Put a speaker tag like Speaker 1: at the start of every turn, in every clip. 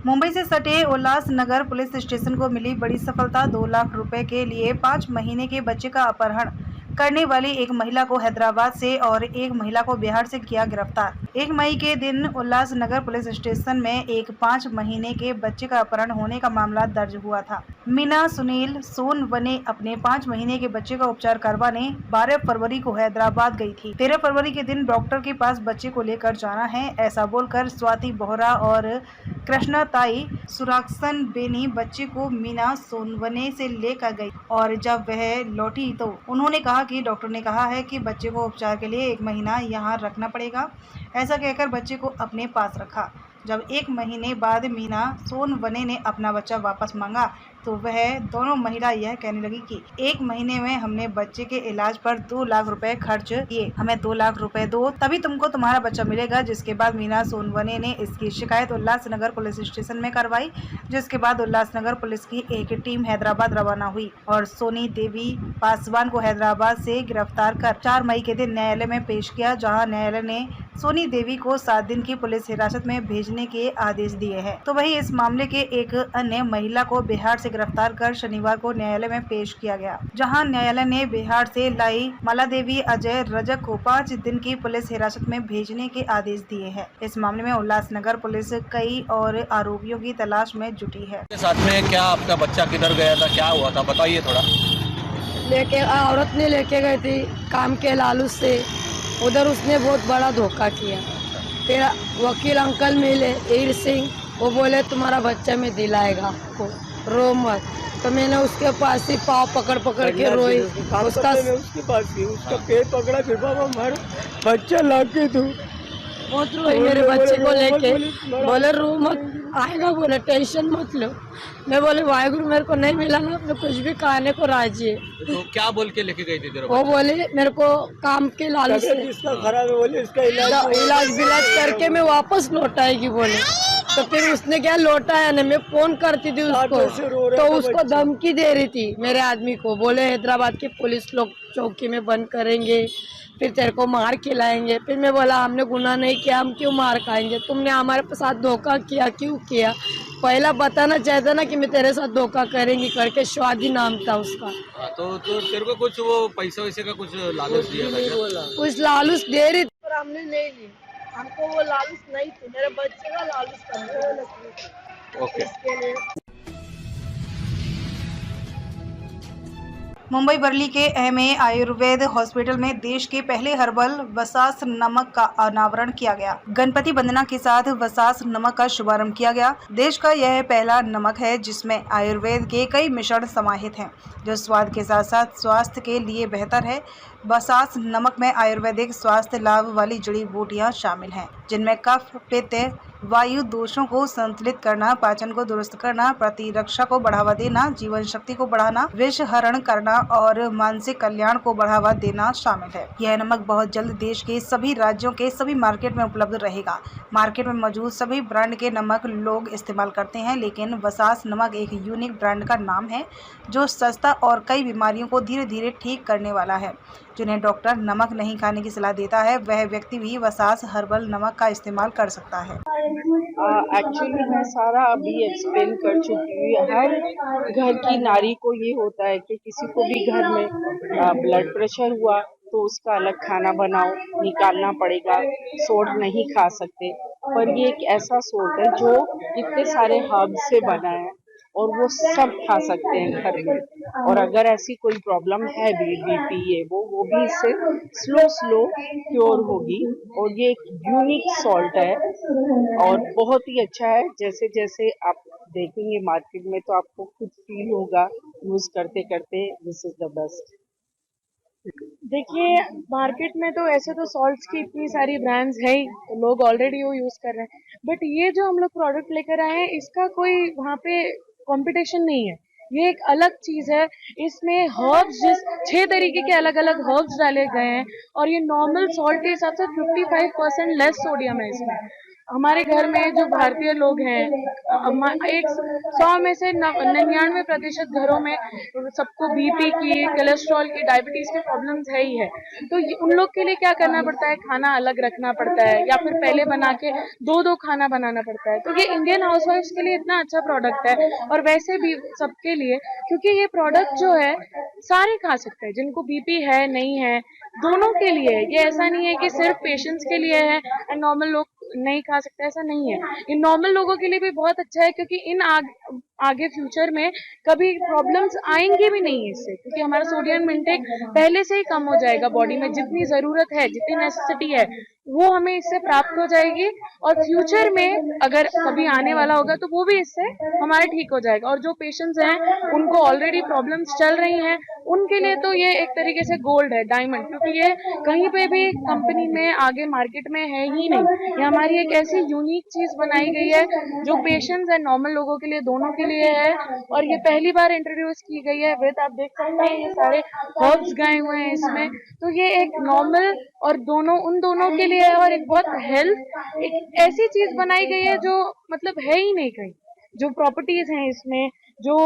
Speaker 1: मुंबई से सटे Ulhasnagar police station को मिली बड़ी सफलता। 2 लाख रुपए के लिए 5 महीने के बच्चे का अपहरण करने वाली एक महिला को हैदराबाद से और एक महिला को बिहार से किया गिरफ्तार। 1 मई के दिन उल्लासनगर पुलिस स्टेशन में एक 5 महीने के बच्चे का अपहरण होने का मामला दर्ज हुआ था। मीना सुनील सोनवने अपने 5 महीने के बच्चे का उपचार करवाने 12 फरवरी को हैदराबाद गई थी। 13 फरवरी के दिन डॉक्टर के पास बच्चे को लेकर जाना है, ऐसा बोलकर स्वाति बोहरा और कृष्णाताई सुराक्सन बेनी बच्चे को मीना सोनवने से लेकर गई और जब वह लौटी तो उन्होंने कहा कि डॉक्टर ने कहा है कि बच्चे को उपचार के लिए 1 महीना यहाँ रखना पड़ेगा। ऐसा कहकर बच्चे को अपने पास रखा। जब 1 महीने बाद मीना सोनवने ने अपना बच्चा वापस मांगा तो वह दोनों महिला यह कहने लगी कि 1 महीने में हमने बच्चे के इलाज पर 2 लाख रुपए खर्च किए, हमें 2 लाख रुपए दो तभी तुमको तुम्हारा बच्चा मिलेगा। जिसके बाद मीना सोनवने ने इसकी शिकायत उल्लासनगर पुलिस स्टेशन में करवाई, जिसके बाद उल्लासनगर पुलिस की एक टीम हैदराबाद रवाना हुई और सोनी देवी पासवान को हैदराबाद से गिरफ्तार कर 4 मई के दिन न्यायालय में पेश किया, जहाँ न्यायालय ने सोनी देवी को 7 दिन की पुलिस हिरासत में भेजने के आदेश दिए हैं। तो वहीं इस मामले के एक अन्य महिला को बिहार से गिरफ्तार कर शनिवार को न्यायालय में पेश किया गया, जहां न्यायालय ने बिहार से लाई माला देवी अजय रजक को 5 दिन की पुलिस हिरासत में भेजने के आदेश दिए हैं। इस मामले में उल्लासनगर पुलिस कई और आरोपियों की तलाश में जुटी है।
Speaker 2: साथ में क्या आपका बच्चा किधर गया था, क्या हुआ था, बताइए थोड़ा।
Speaker 3: लेके औरत ने लेके गई थी काम के लालच से, उधर उसने बहुत बड़ा धोखा किया। फिर वकील अंकल मिले ईर सिंह, वो बोले तुम्हारा बच्चा में दिलाएगा आपको, रो मत। तो मैंने उसके पास ही पाँव पकड़ पकड़ के रोई,
Speaker 4: उसके पास ही उसका पेट पकड़ा, फिर बाबा मर बच्चा ला के दो,
Speaker 3: बहुत रोई मेरे बच्चे को लेके। बोले रो मत, आएगा, बोले टेंशन मत लो। मैं बोले वाहेगुरु मेरे को नहीं मिला ना, मैं कुछ भी खाने को राजी है।
Speaker 2: तो क्या बोल के लेके गई थी तेरे
Speaker 3: वो बोले मेरे को काम के लालच से
Speaker 4: इसका खराब है, बोले इसका
Speaker 3: इलाज करके मैं वापस लौटाएगी बोले। तो फिर उसने क्या लौटाया ना, मैं फोन करती थी उसको तो उसको धमकी दे रही थी मेरे आदमी को, बोले हैदराबाद के पुलिस लोग चौकी में बंद करेंगे, फिर तेरे को मार खिलाएंगे। फिर मैं बोला हमने गुनाह नहीं किया, हम क्यों मार खाएंगे, तुमने हमारे साथ धोखा किया, क्यों किया, पहला बताना चाहता ना कि मैं तेरे साथ धोखा करेंगी करके। स्वाति नाम था उसका।
Speaker 2: तो तेरे को कुछ वो पैसे वैसे का कुछ लालच दिया था क्या?
Speaker 3: कुछ लालच दे रही थी पर हमने नहीं ली, हमको वो लालच नहीं थी, मेरे बच्चे का लालच था।
Speaker 2: ओके।
Speaker 3: इसके लिए
Speaker 1: मुंबई वर्ली के एमए आयुर्वेद हॉस्पिटल में देश के पहले हर्बल वसास नमक का अनावरण किया गया। गणपति वंदना के साथ वसास नमक का शुभारंभ किया गया। देश का यह पहला नमक है जिसमें आयुर्वेद के कई मिश्रण समाहित हैं, जो स्वाद के साथ साथ स्वास्थ्य के लिए बेहतर है। वसास नमक में आयुर्वेदिक स्वास्थ्य लाभ वाली जड़ी बूटियां शामिल हैं, जिनमें कफ, पित्त, वायु दोषों को संतुलित करना, पाचन को दुरुस्त करना, प्रतिरक्षा को बढ़ावा देना, जीवन शक्ति को बढ़ाना, विष हरण करना और मानसिक कल्याण को बढ़ावा देना शामिल है। यह नमक बहुत जल्द देश के सभी राज्यों के सभी मार्केट में उपलब्ध रहेगा। मार्केट में मौजूद सभी ब्रांड के नमक लोग इस्तेमाल करते हैं, लेकिन वसास नमक एक यूनिक ब्रांड का नाम है जो सस्ता और कई बीमारियों को धीरे धीरे ठीक करने वाला है। जिन्हें डॉक्टर नमक नहीं खाने की सलाह देता है, वह व्यक्ति भी वसास हर्बल नमक का इस्तेमाल कर सकता है।
Speaker 5: एक्चुअली मैं सारा अभी एक्सप्लेन कर चुकी हूँ। हर घर की नारी को ये होता है कि किसी को भी घर में ब्लड प्रेशर हुआ तो उसका अलग खाना बनाओ, निकालना पड़ेगा, सोड नहीं खा सकते। पर ये एक ऐसा सोड है जो इतने सारे हर्ब्स से बना है और वो सब खा सकते हैं घर में। और अगर ऐसी कोई प्रॉब्लम है बीपी ये वो भी इससे स्लो क्योर होगी। और ये एक यूनिक सॉल्ट है और बहुत ही अच्छा है। जैसे जैसे आप देखेंगे मार्केट में तो आपको खुद फील होगा यूज करते करते दिस इज द बेस्ट।
Speaker 6: देखिए मार्केट में तो ऐसे तो सॉल्ट्स की इतनी सारी ब्रांड्स है ही, तो लोग ऑलरेडी वो यूज कर रहे हैं। बट ये जो हम लोग प्रोडक्ट लेकर आए हैं इसका कोई वहाँ पे कंपटीशन नहीं है, ये एक अलग चीज है। इसमें हर्ब्स 6 तरीके के अलग अलग हर्ब्स डाले गए हैं और ये नॉर्मल सॉल्ट के हिसाब से 55% लेस सोडियम है इसमें। हमारे घर में जो भारतीय लोग हैं, 100 में से 99% घरों में सबको बीपी की, कोलेस्ट्रॉल की, डायबिटीज की प्रॉब्लम्स है ही है। तो उन लोग के लिए क्या करना पड़ता है, खाना अलग रखना पड़ता है या फिर पहले बना के दो खाना बनाना पड़ता है। तो ये इंडियन हाउसवाइफ्स के लिए इतना अच्छा प्रोडक्ट है, और वैसे भी सबके लिए, क्योंकि ये प्रोडक्ट जो है सारे खा सकते हैं, जिनको बीपी है नहीं है, दोनों के लिए। ये ऐसा नहीं है कि सिर्फ पेशेंट्स के लिए है एंड नॉर्मल लोग नहीं खा सकते, ऐसा नहीं है। ये नॉर्मल लोगों के लिए भी बहुत अच्छा है, क्योंकि आगे फ्यूचर में कभी प्रॉब्लम्स आएंगी भी नहीं इससे, क्योंकि हमारा सोडियम इंटेक पहले से ही कम हो जाएगा बॉडी में। जितनी जरूरत है, जितनी नेसेसिटी है, वो हमें इससे प्राप्त हो जाएगी, और फ्यूचर में अगर कभी आने वाला होगा तो वो भी इससे हमारा ठीक हो जाएगा। और जो पेशेंट्स हैं, उनको ऑलरेडी प्रॉब्लम्स चल रही हैं, उनके लिए तो ये एक तरीके से गोल्ड है, डायमंड, क्योंकि ये कहीं पे भी कंपनी में आगे मार्केट में है ही नहीं। ये हमारी एक ऐसी यूनिक चीज बनाई गई है जो पेशेंट्स एंड नॉर्मल लोगों के लिए, दोनों के लिए है, और ये पहली बार इंट्रोड्यूस की गई है विद, आप देख सकते हैं ये सारे हर्ब्स गए हुए हैं इसमें। तो ये एक नॉर्मल और उन दोनों के लिए है, और एक बहुत हेल्थ, एक ऐसी चीज बनाई गई है जो मतलब है ही नहीं कहीं। जो प्रॉपर्टीज हैं इसमें, जो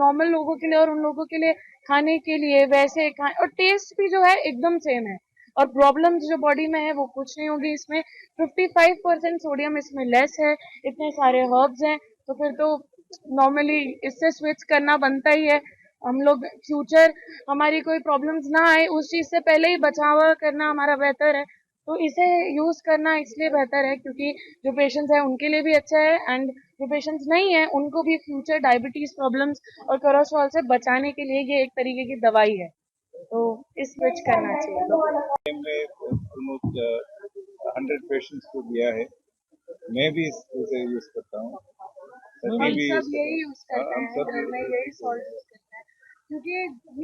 Speaker 6: नॉर्मल लोगों के लिए और उन लोगों के लिए खाने के लिए वैसे और टेस्ट भी जो है एकदम सेम है, और प्रॉब्लम्स जो बॉडी में है वो कुछ नहीं होगी इसमें। 55% सोडियम इसमें लेस है, इतने सारे हर्ब्स हैं, तो फिर तो नॉर्मली इससे स्विच करना बनता ही है। हम लोग फ्यूचर हमारी कोई प्रॉब्लम्स ना आए उस चीज से पहले ही बचाव करना हमारा बेहतर है। तो इसे यूज करना इसलिए बेहतर है क्योंकि जो पेशेंट्स हैं उनके लिए भी अच्छा है, एंड जो पेशेंट्स नहीं है उनको भी फ्यूचर डायबिटीज प्रॉब्लम्स और कोलेस्ट्रॉल से बचाने के लिए ये एक तरीके की दवाई है। तो इस स्विच करना चाहिए।
Speaker 7: ऑलमोस्ट 100 पेशेंट्स को दिया है। मैं भी इसे यूज करता हूँ।
Speaker 6: हम सब यही यूज करते हैं, घर में यही सॉल्ट यूज करते हैं, क्योंकि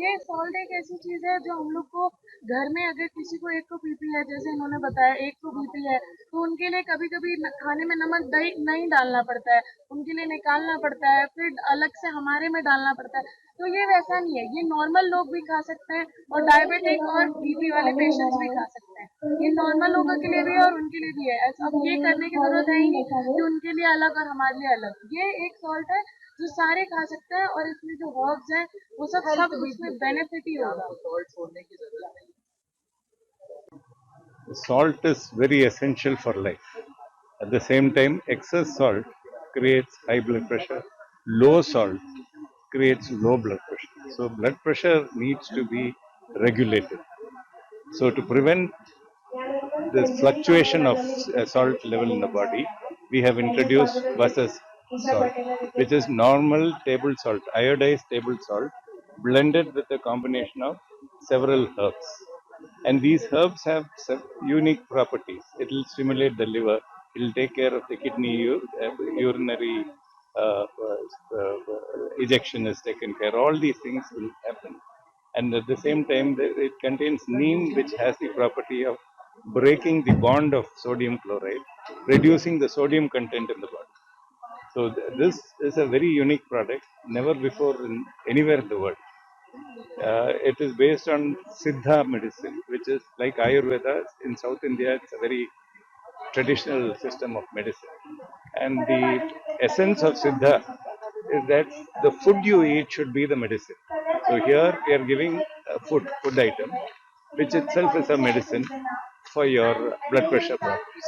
Speaker 6: ये सॉल्ट एक ऐसी चीज है जो हम लोग को घर में, अगर किसी को एक को बीपी है, जैसे इन्होंने बताया एक को बीपी है, तो उनके लिए कभी कभी खाने में नमक नहीं डालना पड़ता है, उनके लिए निकालना पड़ता है, फिर अलग से हमारे में डालना पड़ता है। तो ये वैसा नहीं है, ये नॉर्मल लोग भी खा सकते हैं, और डायबिटिक और बीपी वाले पेशेंट्स भी खा सकते हैं। ये नॉर्मल लोगों के लिए भी है और उनके लिए भी है। अब ये करने की जरूरत है ही नहीं कि उनके लिए अलग और हमारे लिए अलग। ये एक सॉल्ट है जो सारे खा सकते हैं, और इसमें जो हर्ब्स हैं वो सब इसमें बेनिफिट ही होगा।
Speaker 7: Salt is very essential for life. At the same time, excess salt creates high blood pressure. Low salt creates low blood pressure. So blood pressure needs to be regulated. So to prevent the fluctuation of salt level in the body, we have introduced versus salt, which is normal table salt, iodized table salt, blended with a combination of several herbs. And these herbs have unique properties. It will stimulate the liver. It will take care of the kidney, urinary ejection is taken care. All these things will happen. And at the same time, it contains neem, which has the property of breaking the bond of sodium chloride, reducing the sodium content in the body. So this is a very unique product, never before anywhere in the world. It is based on Siddha medicine, which is like Ayurveda. In South India, it's a very traditional system of medicine. And the essence of Siddha is that the food you eat should be the medicine. So here we are giving a food item, which itself is a medicine for your blood pressure problems.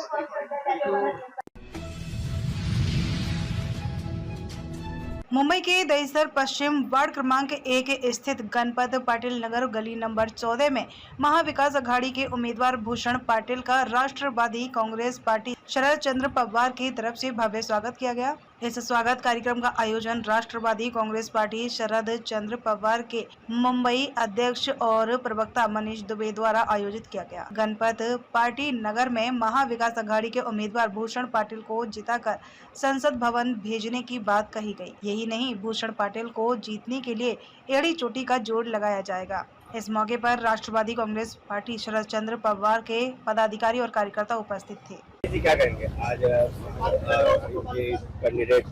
Speaker 1: Mumbai के दहिसर पश्चिम ward क्रमांक 1 स्थित गणपत पाटिल नगर गली number 14 में महाविकास अघाड़ी के उम्मीदवार भूषण पाटिल का राष्ट्रवादी Congress party शरद चंद्र पवार की तरफ से भव्य स्वागत किया गया। इस स्वागत कार्यक्रम का आयोजन राष्ट्रवादी कांग्रेस पार्टी शरद चंद्र पवार के मुंबई अध्यक्ष और प्रवक्ता मनीष दुबे द्वारा आयोजित किया गया। गणपत पार्टी नगर में महाविकास अघाड़ी के उम्मीदवार भूषण पाटिल को जिताकर संसद भवन भेजने की बात कही गई। यही नहीं, भूषण पाटिल को जीतने के लिए एड़ी चोटी का जोड़ लगाया जाएगा। इस मौके पर राष्ट्रवादी कांग्रेस पार्टी शरद चंद्र पवार के पदाधिकारी और कार्यकर्ता उपस्थित थे।
Speaker 8: क्या करेंगे आज ये कैंडिडेट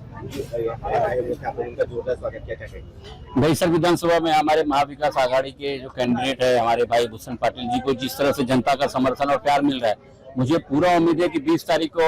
Speaker 8: उनका जोरदार स्वागत क्या करेंगे?
Speaker 9: दहिसर विधानसभा में हमारे महाविकास आघाड़ी के जो कैंडिडेट है हमारे भाई भूषण पाटिल जी को जिस तरह से जनता का समर्थन और प्यार मिल रहा है, मुझे पूरा उम्मीद है कि 20 तारीख को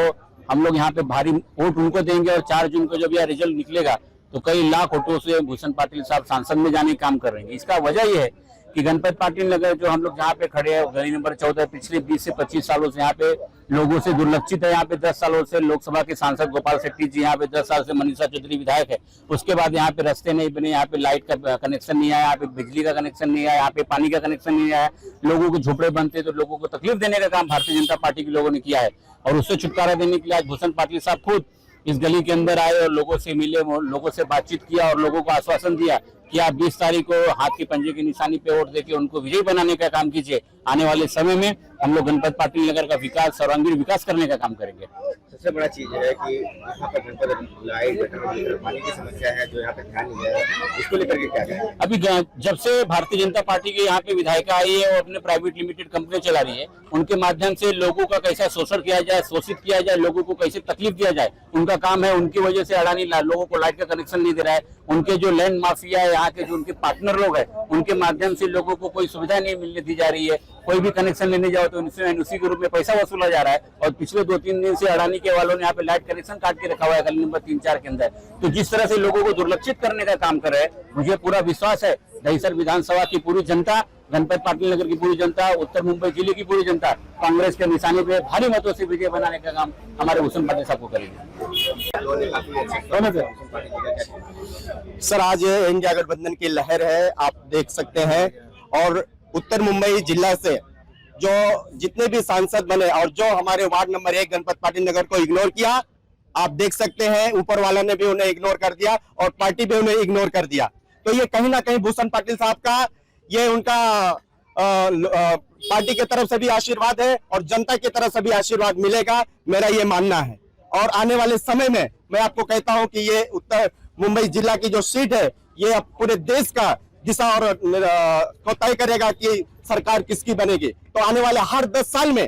Speaker 9: हम लोग यहाँ पे भारी वोट उनको देंगे और 4 जून को जब यह रिजल्ट निकलेगा तो कई लाख वोटों से भूषण पाटिल साहब सांसद में जाने का काम कर रहे हैं। इसका वजह यह है कि गणपत पाटिल नगर जो हम लोग जहाँ पे खड़े हैं गली नंबर 14 पिछले 20 से 25 सालों से यहाँ पे लोगों से दुर्लक्षित है। यहाँ पे 10 सालों से लोकसभा के सांसद गोपाल शेट्टी जी, यहाँ पे 10 साल से मनीषा चौधरी विधायक है। उसके बाद यहाँ पे रास्ते नहीं बने, यहाँ पे लाइट का कनेक्शन नहीं आया, यहाँ पे बिजली का कनेक्शन नहीं आया, यहाँ पे पानी का कनेक्शन नहीं आया। लोगों को झोपड़े बनते तो लोगों को तकलीफ देने का काम भारतीय जनता पार्टी के लोगों ने किया है और उससे छुटकारा देने के लिए आज भूषण पाटिल साहब खुद इस गली के अंदर आए और लोगों से मिले, लोगों से बातचीत किया और लोगों को आश्वासन दिया कि आप 20 तारीख को हाथ के पंजे की निशानी पे वोट देके उनको विजयी बनाने का काम कीजिए। आने वाले समय में हम लोग गणपत पाटिल नगर का विकास, सर्वांगीण विकास करने का काम करेंगे।
Speaker 8: सबसे बड़ा चीज है कि यहाँ पर गणपत लाइट पानी की समस्या है जो यहाँ पे ध्यान नहीं दिया है, इसको लेकर के क्या करें?
Speaker 9: अभी जब से भारतीय जनता पार्टी के यहाँ पे विधायिका आई है और अपने प्राइवेट लिमिटेड कंपनी चला रही है, उनके माध्यम से लोगों का कैसा शोषण किया जाए, शोषित किया जाए, लोगों को कैसे तकलीफ दिया जाए, उनका काम है। उनकी वजह से अडानी लोगों को लाइट का कनेक्शन नहीं दे रहा है। उनके जो लैंड माफिया है, यहाँ के जो उनके पार्टनर लोग हैं, उनके माध्यम से लोगों को कोई सुविधा नहीं मिलने दी जा रही है। कोई भी कनेक्शन लेने जाओ तो उसी के रूप में पैसा वसूला जा रहा है और पिछले 2-3 दिन से अडानी के वालों ने यहाँ पे लाइट कनेक्शन काट के रखा हुआ है गली नंबर 3-4 के अंदर। तो जिस तरह से लोगों को दुर्लक्षित करने का काम कर रहे हैं, मुझे पूरा विश्वास है दहिसर विधानसभा की पूरी जनता, गणपत पाटिल नगर की पूरी जनता, उत्तर मुंबई जिले की पूरी जनता कांग्रेस के निशाने पे भारी मतों से विजय बनाने का काम हमारे भूषण पाटिल साहब को करेंगे।
Speaker 10: सर, आज इंडिया गठबंधन की लहर है, आप देख सकते हैं। और उत्तर मुंबई जिला से जो जितने भी सांसद बने और जो हमारे वार्ड नंबर 1 गणपत पाटिल नगर को इग्नोर किया, आप देख सकते हैं ऊपर वाला ने भी उन्हें इग्नोर कर दिया और पार्टी भी उन्हें इग्नोर कर दिया। तो ये कहीं ना कहीं भूषण पाटिल साहब का, ये उनका पार्टी की तरफ से भी आशीर्वाद है और जनता की तरफ से भी आशीर्वाद मिलेगा, मेरा ये मानना है। और आने वाले समय में मैं आपको कहता हूं कि ये उत्तर मुंबई जिला की जो सीट है, ये अब पूरे देश का दिशा और को तय करेगा कि सरकार किसकी बनेगी। तो आने वाले हर 10 साल में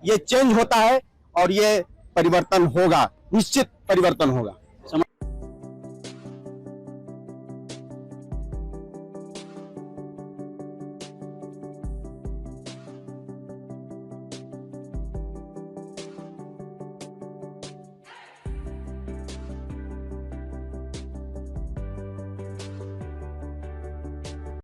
Speaker 10: ये चेंज होता है और ये परिवर्तन होगा, निश्चित परिवर्तन होगा।